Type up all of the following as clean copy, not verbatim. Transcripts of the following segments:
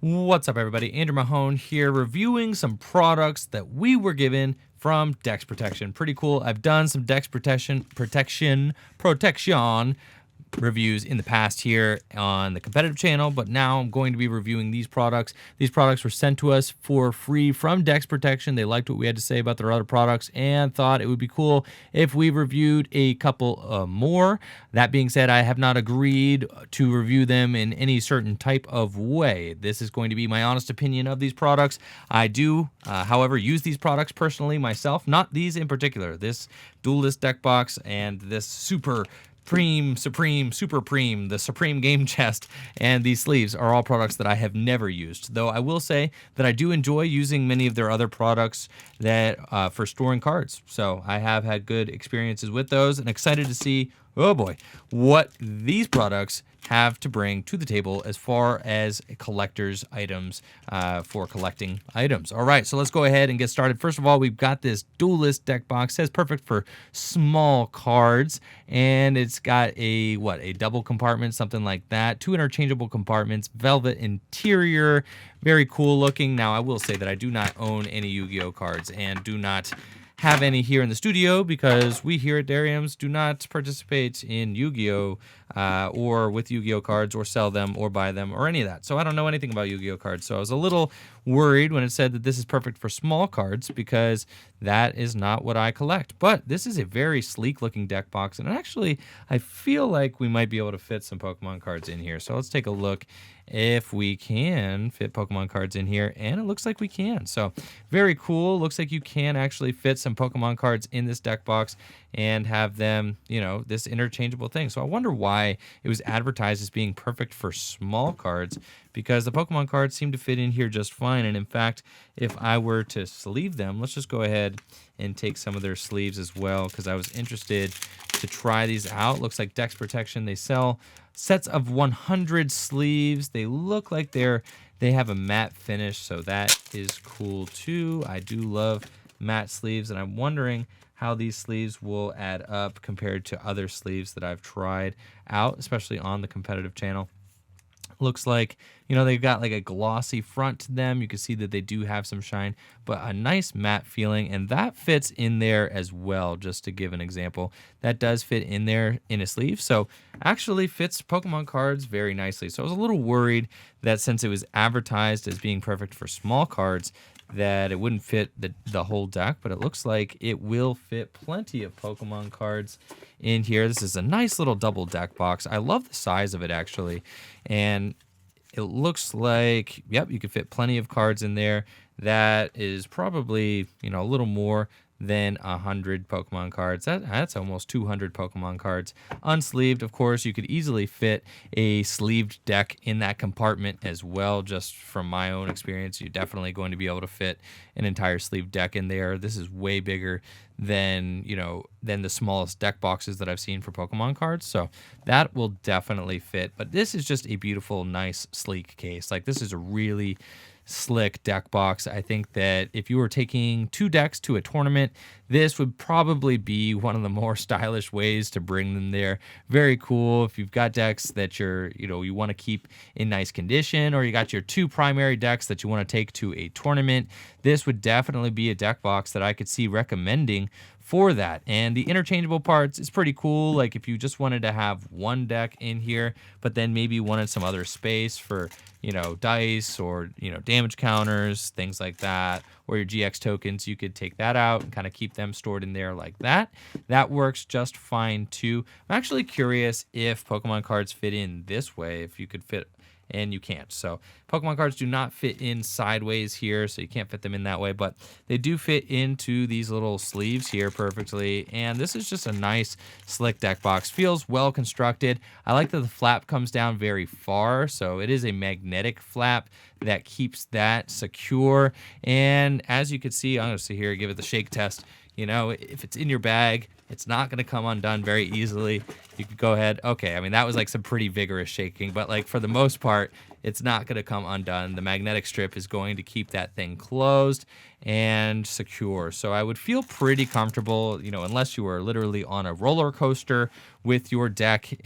What's up, everybody? Andrew Mahone here, reviewing some products that we were given from Dex Protection. Pretty cool. I've done some Dex protection reviews in the past here on the competitive channel, but now I'm going to be reviewing these products. These products were sent to us for free from Dex Protection. They liked what we had to say about their other products and thought it would be cool if we reviewed a couple more. That being said, I have not agreed to review them in any certain type of way. This is going to be my honest opinion of these products. I do, however, use these products personally myself, not these in particular. This Dualist Deck Box and this Supreme, the Supreme Game Chest, and these sleeves are all products that I have never used. Though I will say that I do enjoy using many of their other products that for storing cards. So I have had good experiences with those and excited to see, oh boy, what these products have to bring to the table as far as collector's items for collecting items. All right, so let's go ahead and get started. First of all, we've got this Dualist Deck Box. It says perfect for small cards, and it's got a double compartment, something like that. 2 interchangeable compartments, velvet interior, very cool looking. Now, I will say that I do not own any Yu-Gi-Oh cards and do not have any here in the studio because we here at Derium's do not participate in Yu-Gi-Oh or with Yu-Gi-Oh cards or sell them or buy them or any of that. So I don't know anything about Yu-Gi-Oh cards. So I was a little worried when it said that this is perfect for small cards because that is not what I collect. But this is a very sleek looking deck box, and actually I feel like we might be able to fit some Pokemon cards in here. So let's take a look if we can fit Pokemon cards in here, and it looks like we can. So very cool. Looks like you can actually fit some Pokemon cards in this deck box and have them, you know, this interchangeable thing. So I wonder why it was advertised as being perfect for small cards, because the Pokemon cards seem to fit in here just fine. And in fact, if I were to sleeve them, let's just go ahead and take some of their sleeves as well, because I was interested to try these out. Looks like Dex Protection, they sell sets of 100 sleeves. They look like they have a matte finish, so that is cool too. I do love matte sleeves, and I'm wondering how these sleeves will add up compared to other sleeves that I've tried out, especially on the competitive channel. Looks like, you know, they've got like a glossy front to them. You can see that they do have some shine, but a nice matte feeling, and that fits in there as well. Just to give an example, that does fit in there in a sleeve, so actually fits Pokemon cards very nicely. So I was a little worried that since it was advertised as being perfect for small cards, that it wouldn't fit the whole deck, but it looks like it will fit plenty of Pokemon cards in here. This is a nice little double deck box. I love the size of it, actually, and it looks like, yep, you can fit plenty of cards in there. That is probably, you know, a little more than 100 Pokemon cards. That's almost 200 Pokemon cards. Unsleeved, of course, you could easily fit a sleeved deck in that compartment as well. Just from my own experience, you're definitely going to be able to fit an entire sleeved deck in there. This is way bigger than, you know, than the smallest deck boxes that I've seen for Pokemon cards, so that will definitely fit. But this is just a beautiful, nice, sleek case. Like, this is a really slick deck box. I think that if you were taking 2 decks to a tournament, this would probably be one of the more stylish ways to bring them there. Very cool. If you've got decks that you want to keep in nice condition, or you got your 2 primary decks that you want to take to a tournament, this would definitely be a deck box that I could see recommending for that. And the interchangeable parts is pretty cool. Like, if you just wanted to have one deck in here, but then maybe wanted some other space for, you know, dice or, you know, damage counters, things like that, or your GX tokens, you could take that out and kind of keep them stored in there like that. That works just fine too. I'm actually curious if Pokemon cards fit in this way, if you could fit, and you can't. So Pokemon cards do not fit in sideways here, so you can't fit them in that way, but they do fit into these little sleeves here perfectly. And this is just a nice slick deck box. Feels well constructed. I like that the flap comes down very far, so it is a magnetic flap that keeps that secure. And as you can see, I'm going to sit here and give it the shake test. You know, if it's in your bag, It's not going to come undone very easily. You could go ahead. Okay, I mean, that was like some pretty vigorous shaking, but like for the most part, it's not going to come undone. The magnetic strip is going to keep that thing closed and secure. So I would feel pretty comfortable, unless you were literally on a roller coaster with your deck,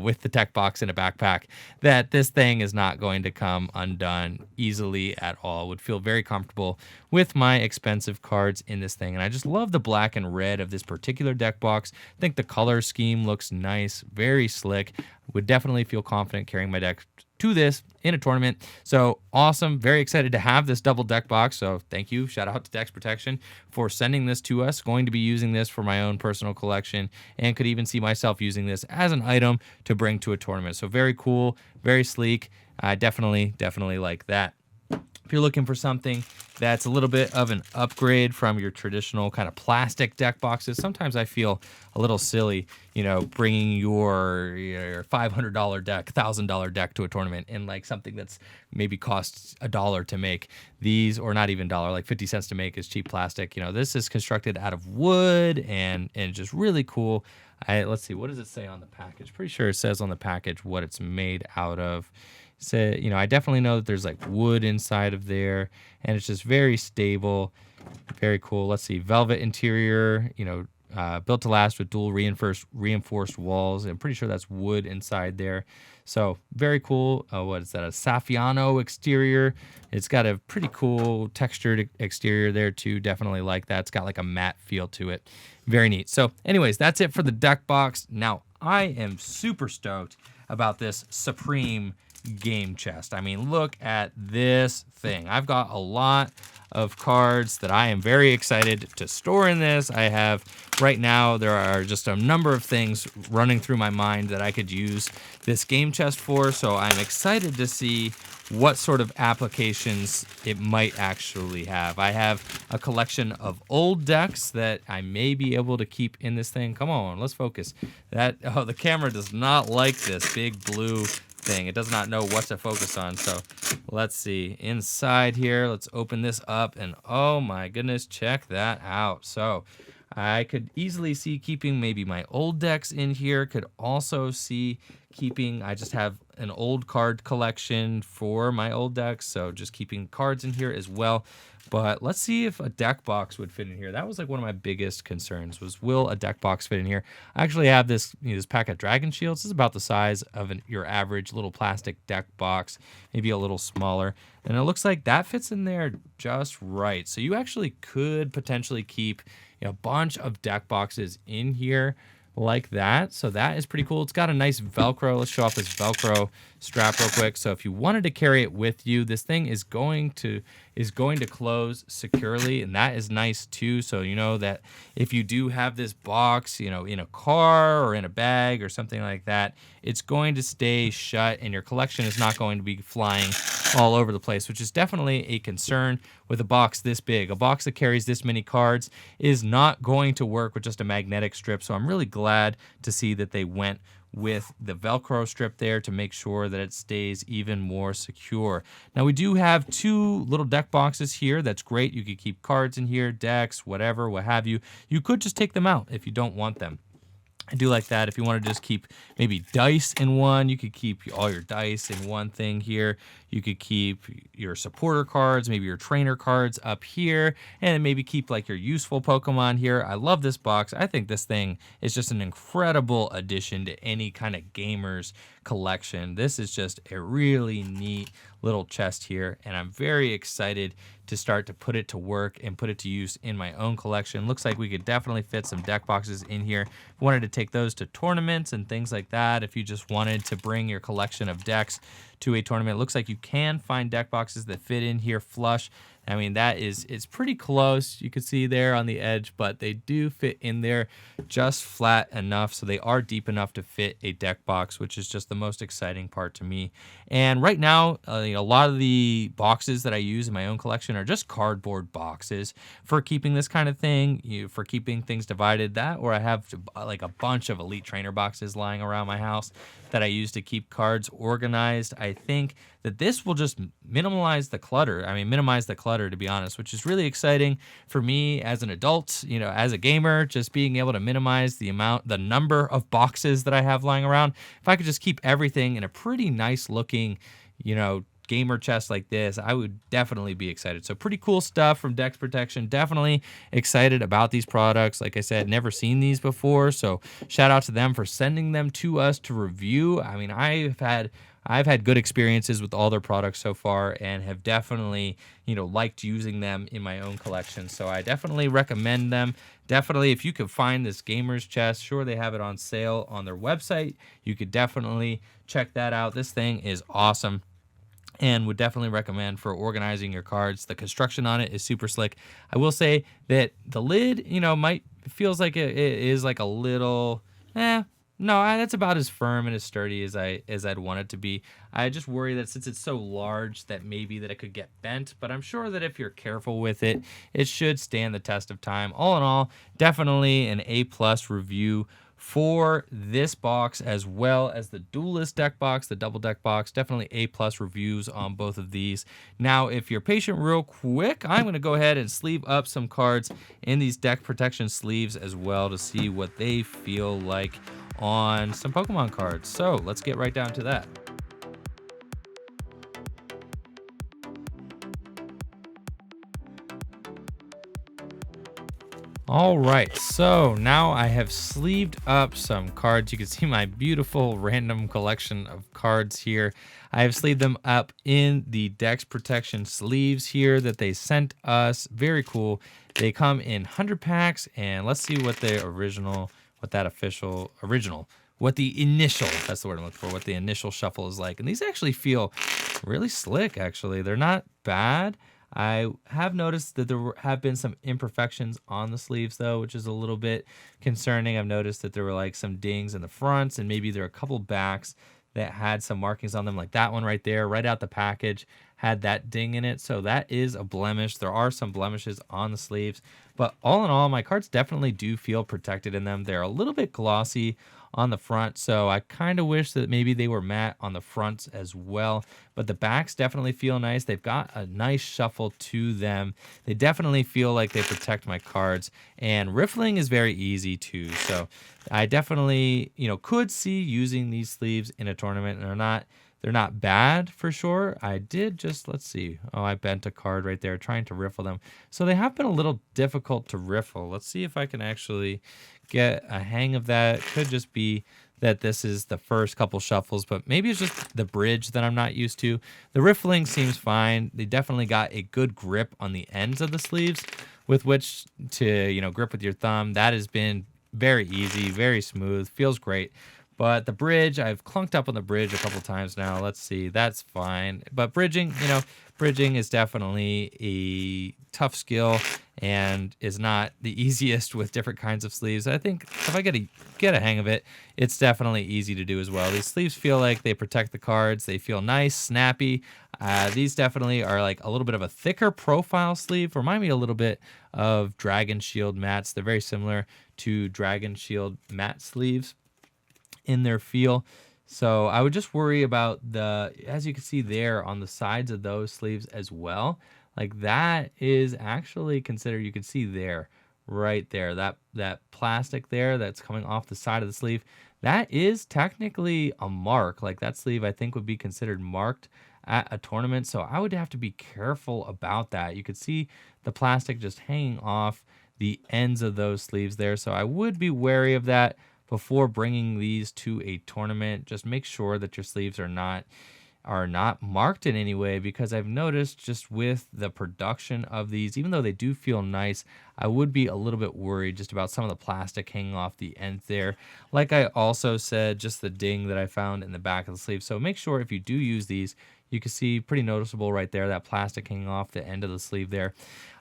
with the deck box in a backpack, that this thing is not going to come undone easily at all. Would feel very comfortable with my expensive cards in this thing. And I just love the black and red of this particular deck box. I think the color scheme looks nice, very slick. Would definitely feel confident carrying my deck to this in a tournament. So awesome. Very excited to have this double deck box. So thank you. Shout out to Dex Protection for sending this to us. Going to be using this for my own personal collection and could even see myself using this as an item to bring to a tournament. So very cool, very sleek. I definitely like that. If you're looking for something that's a little bit of an upgrade from your traditional kind of plastic deck boxes, sometimes I feel a little silly, bringing your $500 deck, $1,000 deck to a tournament and like something that's maybe costs $1 to make. These, or not even $1, like 50 cents to make, is cheap plastic. This is constructed out of wood and just really cool. Let's see, what does it say on the package? Pretty sure it says on the package what it's made out of. So, I definitely know that there's like wood inside of there, and it's just very stable, very cool. Let's see, velvet interior, built to last with dual reinforced walls. I'm pretty sure that's wood inside there. So very cool. What is that? A Saffiano exterior. It's got a pretty cool textured exterior there too. Definitely like that. It's got like a matte feel to it. Very neat. So anyways, that's it for the deck box. Now I am super stoked about this Supreme game chest. I mean, look at this thing. I've got a lot of cards that I am very excited to store in this. I have right now, there are just a number of things running through my mind that I could use this game chest for. So I'm excited to see what sort of applications it might actually have. I have a collection of old decks that I may be able to keep in this thing. Come on, let's focus. The camera does not like this big blue thing. It does not know what to focus on. So let's see inside here. Let's open this up, and oh my goodness, check that out. So I could easily see keeping maybe my old decks in here. Could also see keeping, I just have an old card collection for my old decks, so just keeping cards in here as well. But let's see if a deck box would fit in here. That was like one of my biggest concerns, was will a deck box fit in here? I actually have this this pack of Dragon Shields. This is about the size of your average little plastic deck box, maybe a little smaller. And it looks like that fits in there just right. So you actually could potentially keep a bunch of deck boxes in here like that. So that is pretty cool. It's got a nice Velcro. Let's show off this Velcro strap real quick. So if you wanted to carry it with you, this thing is going to close securely, and that is nice too. So you know that if you do have this box, in a car or in a bag or something like that, it's going to stay shut and your collection is not going to be flying all over the place, which is definitely a concern with a box this big. A box that carries this many cards is not going to work with just a magnetic strip. So I'm really glad to see that they went with the Velcro strip there to make sure that it stays even more secure. Now we do have two little deck boxes here. That's great. You could keep cards in here, decks, whatever, what have you. You could just take them out if you don't want them. I do like that. If you want to just keep maybe dice in one, you could keep all your dice in one thing here. You could keep your supporter cards, maybe your trainer cards up here, and maybe keep like your useful Pokemon here. I love this box. I think this thing is just an incredible addition to any kind of gamer's collection. This is just a really neat little chest here, and I'm very excited to start to put it to work and put it to use in my own collection. Looks like we could definitely fit some deck boxes in here. If you wanted to take those to tournaments and things like that, if you just wanted to bring your collection of decks to a tournament, it looks like you can find deck boxes that fit in here flush. I mean, it's pretty close. You can see there on the edge, but they do fit in there just flat enough. So they are deep enough to fit a deck box, which is just the most exciting part to me. And right now, a lot of the boxes that I use in my own collection are just cardboard boxes for keeping this kind of thing, for keeping things divided. That, or I have like a bunch of Elite Trainer boxes lying around my house that I use to keep cards organized. I think that this will just minimize the clutter. I mean, minimize the clutter, to be honest, which is really exciting for me as an adult, as a gamer, just being able to minimize the number of boxes that I have lying around. If I could just keep everything in a pretty nice looking, gamer chest like this, I would definitely be excited. So pretty cool stuff from Dex Protection. Definitely excited about these products. Like I said, never seen these before. So shout out to them for sending them to us to review. I mean, I've had good experiences with all their products so far and have definitely, liked using them in my own collection. So I definitely recommend them. Definitely, if you could find this gamer's chest, sure, they have it on sale on their website. You could definitely check that out. This thing is awesome, and would definitely recommend for organizing your cards. The construction on it is super slick. I will say that the lid, feels like it is like a little, no, that's about as firm and as sturdy as I'd want it to be. I just worry that since it's so large that maybe that it could get bent, but I'm sure that if you're careful with it, it should stand the test of time. All in all, definitely an A+ review for this box, as well as the Dualist Deck Box, the Double Deck Box. Definitely A+ reviews on both of these. Now, if you're patient real quick, I'm going to go ahead and sleeve up some cards in these deck protection sleeves as well to see what they feel like on some Pokemon cards. So let's get right down to that. All right, so now I have sleeved up some cards. You can see my beautiful random collection of cards here. I have sleeved them up in the Dex Protection sleeves here that they sent us. Very cool. They come in 100 packs, and let's see what the initial, that's the word I'm looking for, what the initial shuffle is like. And these actually feel really slick, actually. They're not bad. I have noticed that there have been some imperfections on the sleeves, though, which is a little bit concerning. I've noticed that there were like some dings in the fronts, and maybe there are a couple backs that had some markings on them, like that one right there, right out the package, had that ding in it. So that is a blemish. There are some blemishes on the sleeves, but all in all, my cards definitely do feel protected in them. They're a little bit glossy on the front, so I kind of wish that maybe they were matte on the fronts as well, but the backs definitely feel nice. They've got a nice shuffle to them. They definitely feel like they protect my cards, and riffling is very easy too. So I definitely, could see using these sleeves in a tournament, and they're not bad for sure. I did just, let's see. Oh, I bent a card right there trying to riffle them. So they have been a little difficult to riffle. Let's see if I can actually get a hang of that. It could just be that this is the first couple shuffles, but maybe it's just the bridge that I'm not used to. The riffling seems fine. They definitely got a good grip on the ends of the sleeves with which to, grip with your thumb. That has been very easy, very smooth, feels great. But the bridge, I've clunked up on the bridge a couple times now. Let's see, that's fine. But bridging is definitely a tough skill and is not the easiest with different kinds of sleeves. I think if I get a hang of it, it's definitely easy to do as well. These sleeves feel like they protect the cards. They feel nice, snappy. These definitely are like a little bit of a thicker profile sleeve. Remind me a little bit of Dragon Shield mats. They're very similar to Dragon Shield matte sleeves in their feel. So I would just worry about as you can see there on the sides of those sleeves as well, like that is actually considered, you can see there, right there, that plastic there that's coming off the side of the sleeve, that is technically a mark. Like that sleeve I think would be considered marked at a tournament. So I would have to be careful about that. You could see the plastic just hanging off the ends of those sleeves there. So I would be wary of that before bringing these to a tournament. Just make sure that your sleeves are not marked in any way, because I've noticed just with the production of these, even though they do feel nice, I would be a little bit worried just about some of the plastic hanging off the ends there. Like I also said, just the ding that I found in the back of the sleeve. So make sure if you do use these, you can see pretty noticeable right there, that plastic hanging off the end of the sleeve there.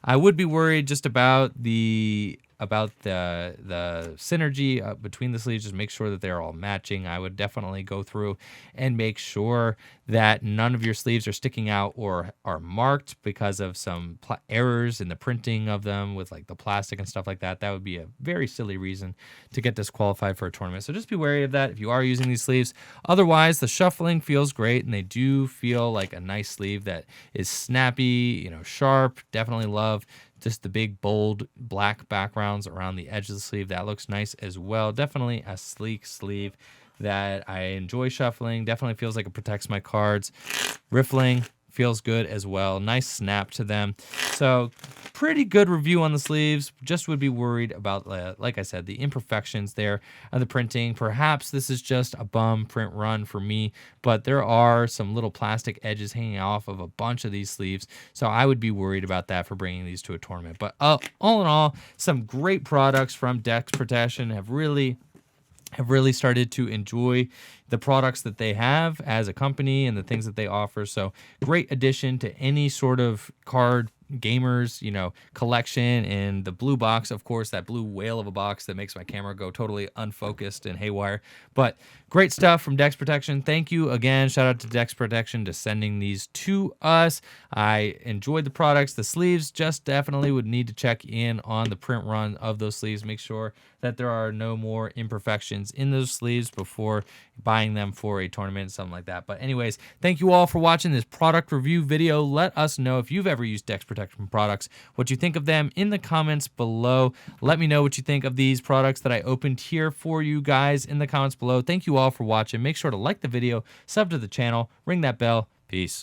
I would be worried just about the about the synergy between the sleeves. Just make sure that they're all matching. I would definitely go through and make sure that none of your sleeves are sticking out or are marked because of some errors in the printing of them with like the plastic and stuff like that. That would be a very silly reason to get disqualified for a tournament. So just be wary of that if you are using these sleeves. Otherwise, the shuffling feels great, and they do feel like a nice sleeve that is snappy, you know, sharp. Definitely love just the big, bold black backgrounds around the edge of the sleeve. That looks nice as well. Definitely a sleek sleeve that I enjoy shuffling. Definitely feels like it protects my cards. Riffling feels good as well. Nice snap to them. So pretty good review on the sleeves. Just would be worried about, like I said, the imperfections there on the printing. Perhaps this is just a bum print run for me, but there are some little plastic edges hanging off of a bunch of these sleeves. So I would be worried about that for bringing these to a tournament. But all in all, some great products from Dex Protection. Have really started to enjoy the products that they have as a company and the things that they offer. So great addition to any sort of card gamers, you know, collection. And the blue box, of course, that blue whale of a box that makes my camera go totally unfocused and haywire. But great stuff from Dex Protection. Thank you again. Shout out to Dex Protection to sending these to us. I enjoyed the products. The sleeves just definitely would need to check in on the print run of those sleeves. Make sure that there are no more imperfections in those sleeves before buying them for a tournament, something like that. But anyways, thank you all for watching this product review video. Let us know if you've ever used Dex Protection products, what you think of them in the comments below. Let me know what you think of these products that I opened here for you guys in the comments below. Thank you all for watching. Make sure to like the video, sub to the channel, ring that bell. Peace.